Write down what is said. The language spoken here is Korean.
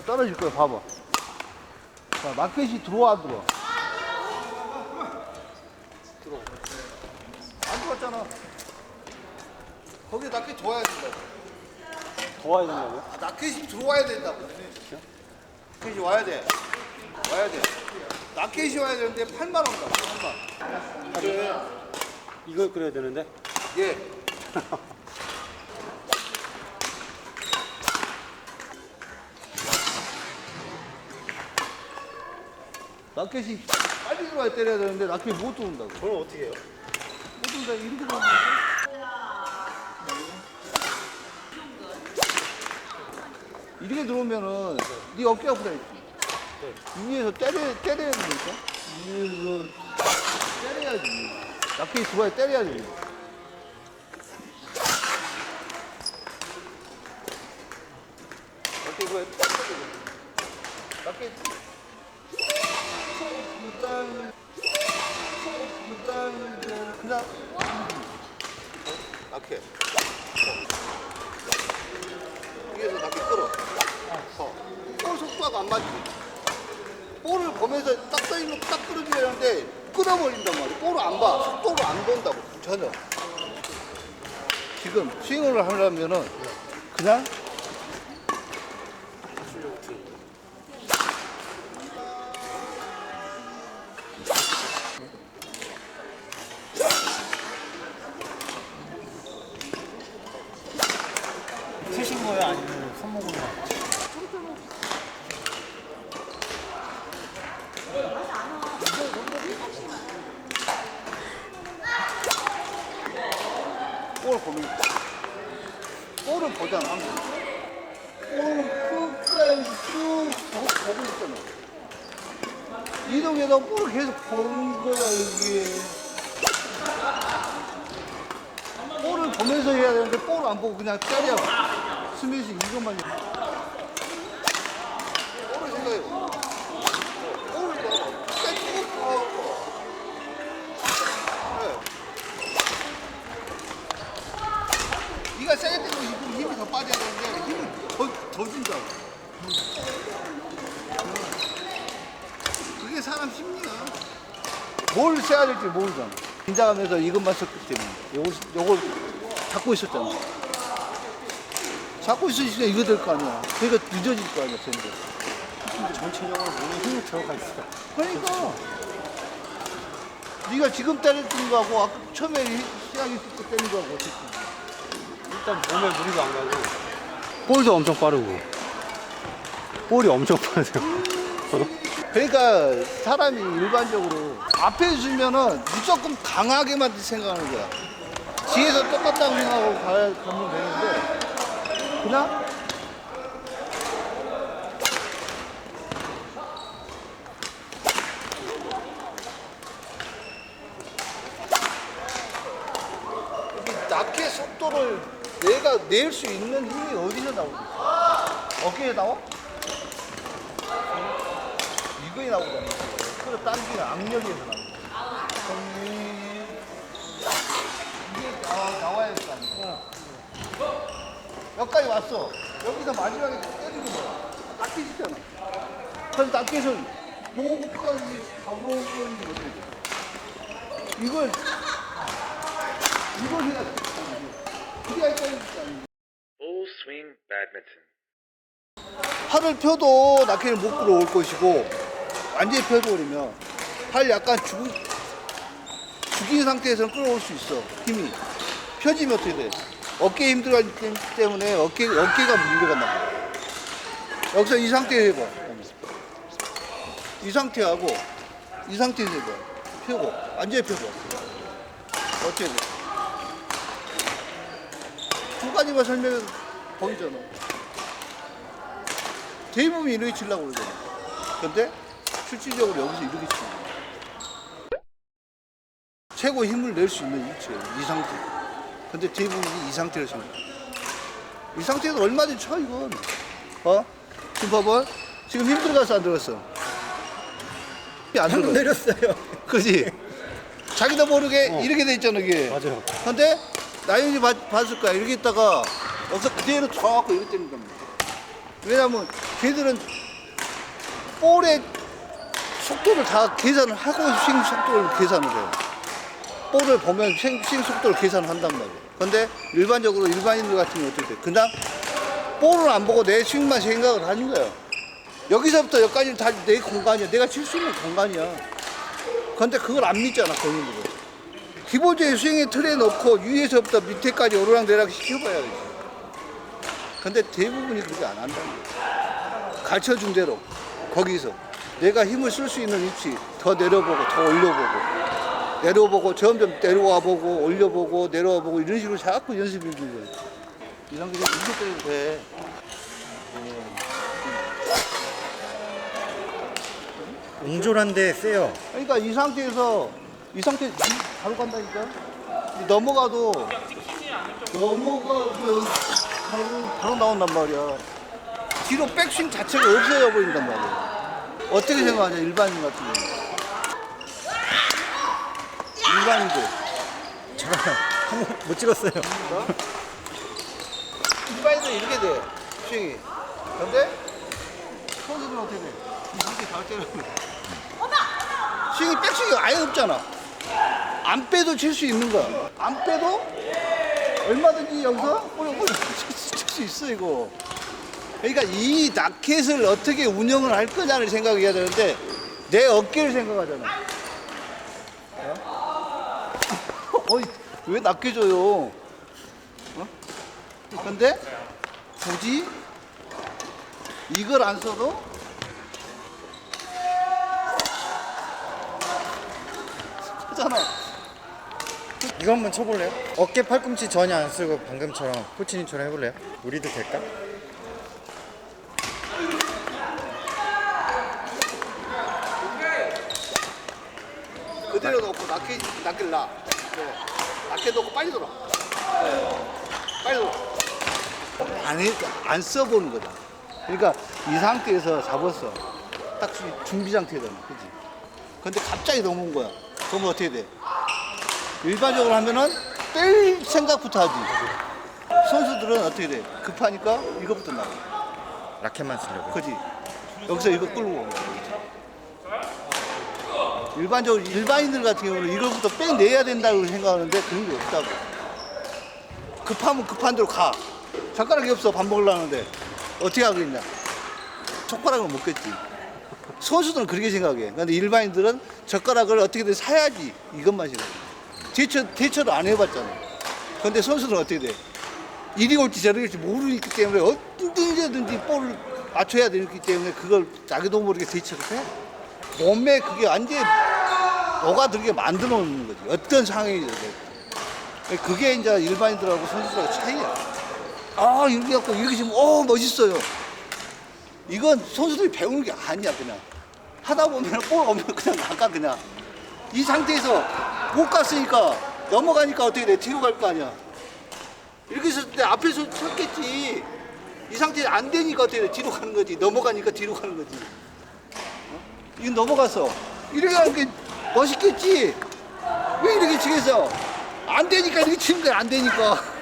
떨어질 거야, 봐봐. 자, 마켓이 들어와, 안 들어와? 들어와. 안 들어왔잖아. 거기에 라켓 좋아야 된다고. 도와야 된다고요? 아, 라켓이 들어와야 된다고. 라켓이 와야 돼. 와야 돼. 라켓이 와야 되는데 8만 원 가. 8만. 그래. 이걸 그려야 되는데? 예. 라켓이 빨리 들어와야 때려야 되는데 라켓이 못 들어온다고. 그럼 어떻게 해요? 못 들어온다. 이렇게 들어오는 이렇게 들어오면은 네 어깨 아프다 했지. 위에서 때려야 되니까. 위에서 때려야지. 라켓이 들어와야 때려야지. 어깨 들어와야 때려야지. 라켓. 일단 그냥 라켓. 위에서 라켓 끌어. 볼 속도가 안 맞지. 볼을 보면서 딱 떠있는 거 딱 끌어줘야 하는데 끌어버린단 말이야. 볼을 안 봐. 속도를 안 본다고 전혀. 지금 스윙을 하려면은 그냥 치신 거예요? 아니면 손목으로? 볼을 보면 볼을 보잖아. 항상. 볼은 끝까지 쭉 보고 있잖아. 이동해서 볼을 계속 보는 거야 이게. 볼을 보면서 해야 되는데 볼을 안 보고 그냥 때려. 스매시 이것만. 볼을 생각해. 볼을 봐. 쭉 네가 세게 때리면 힘이 더 빠져야 되는데 힘을 더 준다고. 그게 사람 심리야. 뭘 써야 될지 모르잖아. 긴장하면서 이것만 썼기 때문에 요걸 잡고 있었잖아. 잡고 있으니까 이거 될 거 아니야. 그러니까 늦어질 거 아니야, 쟤네들. 전체적으로 몸에 힘이 들어가 있어요. 그러니까 네가 지금 때렸던 거하고 아까 처음에 시작했을 때 때린 거하고 어떻게 일단 몸에 무리가 안 가고 볼도 엄청 빠르고 볼이 엄청 빠르세요. 그러니까 사람이 일반적으로 앞에 있으면은 무조건 강하게만 생각하는 거야. 뒤에서 똑같다고 생각하고 가면 되는데 그냥 라켓 속도를 내가 낼 수 있는 힘이 어디서 나오지? 어깨에 나와? 이거에 나오잖아. 끌어당기는 악력에서 나오잖아. 이게 나와야 될 거 아니야. 여기까지 왔어. 여기서 마지막에 때리는 거야. 라켓이잖아. 그래서 라켓은 목까지 가보는 거지. 이걸 해야 돼. 그래야 되는 거 아니야. Full swing badminton. 팔을 펴도 라켓을 못 끌어올 것이고 완전히 펴버리면 팔 약간 죽인 상태에서는 끌어올 수 있어. 힘이 펴지면 어떻게 돼? 어깨에 힘 들어가기 때문에 어깨가 문제가 나고. 여기서 이 상태에 해봐. 이 상태하고 이 상태에서 해봐. 펴고 완전히 펴고 어떻게 돼? 두 가지만 설명해도 보이잖아. 대부분 이렇게 치려고 그러잖아. 근데 실질적으로 여기서 이렇게 치는 거야. 최고 힘을 낼 수 있는 위치예요. 이 상태. 근데 대부분이 이 상태로 치는 거야. 이 상태에서 얼마든지 쳐, 이건. 지금 봐봐. 지금 힘 들어갔어, 안 들어갔어? 안 들어갔어. 내렸어요. 그지? 자기도 모르게 이렇게 돼 있잖아, 이게. 맞아요. 근데 나윤이 봤을 거야. 이렇게 있다가 여기서 그대로 쳐 갖고 이렇게 되는 겁니다. 왜냐면 걔들은 볼의 속도를 다 계산을 하고 스윙 속도를 계산을 해요. 볼을 보면 스윙 속도를 계산을 한단 말이에요. 근데 일반적으로 일반인들 같은 경우 어떻게 돼? 그냥 볼을 안 보고 내 스윙만 생각을 하는 거예요. 여기서부터 여기까지는 다 내 공간이야. 내가 칠 수 있는 공간이야. 근데 그걸 안 믿잖아, 본인들은. 기본적인 스윙의 틀에 놓고 위에서부터 밑에까지 오르락내리락 시켜봐야지. 근데 대부분이 그렇게 안 한다는 거야. 가르쳐준 대로 거기서 내가 힘을 쓸 수 있는 위치 더 내려보고 더 올려보고 내려보고 점점 내려와 보고 올려보고 내려와 보고 이런 식으로 자꾸 연습해 주는 거예요. 이 상태에서 이렇게 때려도 돼. 옹졸한데 세요. 그러니까 이 상태에서 바로 간다니까. 넘어가도 바로 나온단 말이야. 뒤로 백스윙 자체가 없어져 버린단 말이야. 어떻게 생각하냐 일반인 같은 경우. 일반인들. 저는 한번 못 찍었어요. 일반인들 이렇게 돼 스윙이. 근데 선수들은 어떻게 돼? 이렇게 잘 때려요. 스윙이 백스윙이 아예 없잖아. 안 빼도 칠 수 있는 거야. 안 빼도 얼마든지 여기서 칠 수 있어 이거. 그러니까 이 라켓을 어떻게 운영을 할 거냐를 생각해야 되는데 내 어깨를 생각하잖아. 어이 왜 낚여줘요? 어? 근데 굳이 이걸 안 써도 하잖아. 이거 한번 쳐볼래요? 어깨 팔꿈치 전혀 안 쓰고 방금처럼 코치님처럼 해볼래요? 우리도 될까? 그대로 놓고 낚일 놔. 네. 낚여 놓고 빨리 돌아. 네. 빨리 돌아. 안 써보는 거다. 그러니까 이 상태에서 잡았어. 딱 준비 상태잖아. 그지? 근데 갑자기 넘어온 거야. 그러면 어떻게 돼? 일반적으로 하면은 뺄 생각부터 하지. 선수들은 어떻게 돼? 급하니까 이거부터 나와. 라켓만 쓰려고. 그지? 여기서 이거 끌고 온 거야. 일반적으로 일반인들 같은 경우는 이거부터 빼내야 된다고 생각하는데 그런 게 없다고. 급하면 급한 대로 가. 젓가락이 없어 밥 먹으려는데 어떻게 하겠냐? 젓가락을 먹겠지. 선수들은 그렇게 생각해. 근데 일반인들은 젓가락을 어떻게든 사야지 이것만 생각해. 대처를 안 해봤잖아. 근데 선수들은 어떻게 돼? 이리 올지 저리 올지 모르기 때문에 어떻게든지 볼을 맞춰야 되기 때문에 그걸 자기도 모르게 대처를 해. 몸에 그게 완전히 녹아들게 만들어 놓는 거지. 어떤 상황이 돼. 그게 이제 일반인들하고 선수들하고 차이야. 아, 이렇게 갖고 이렇게 지금, 멋있어요. 이건 선수들이 배우는 게 아니야, 그냥. 하다 보면 볼 오면 그냥 나가, 그냥. 이 상태에서 못 갔으니까 넘어가니까 어떻게 돼? 뒤로 갈 거 아니야. 이렇게 있을 때 앞에서 쳤겠지. 이 상태에 안 되니까 어떻게 돼? 뒤로 가는 거지. 넘어가니까 뒤로 가는 거지. 이건 넘어갔어. 이렇게 하는 게 멋있겠지? 왜 이렇게 치겠어? 안 되니까 이렇게 치는 거야, 안 되니까.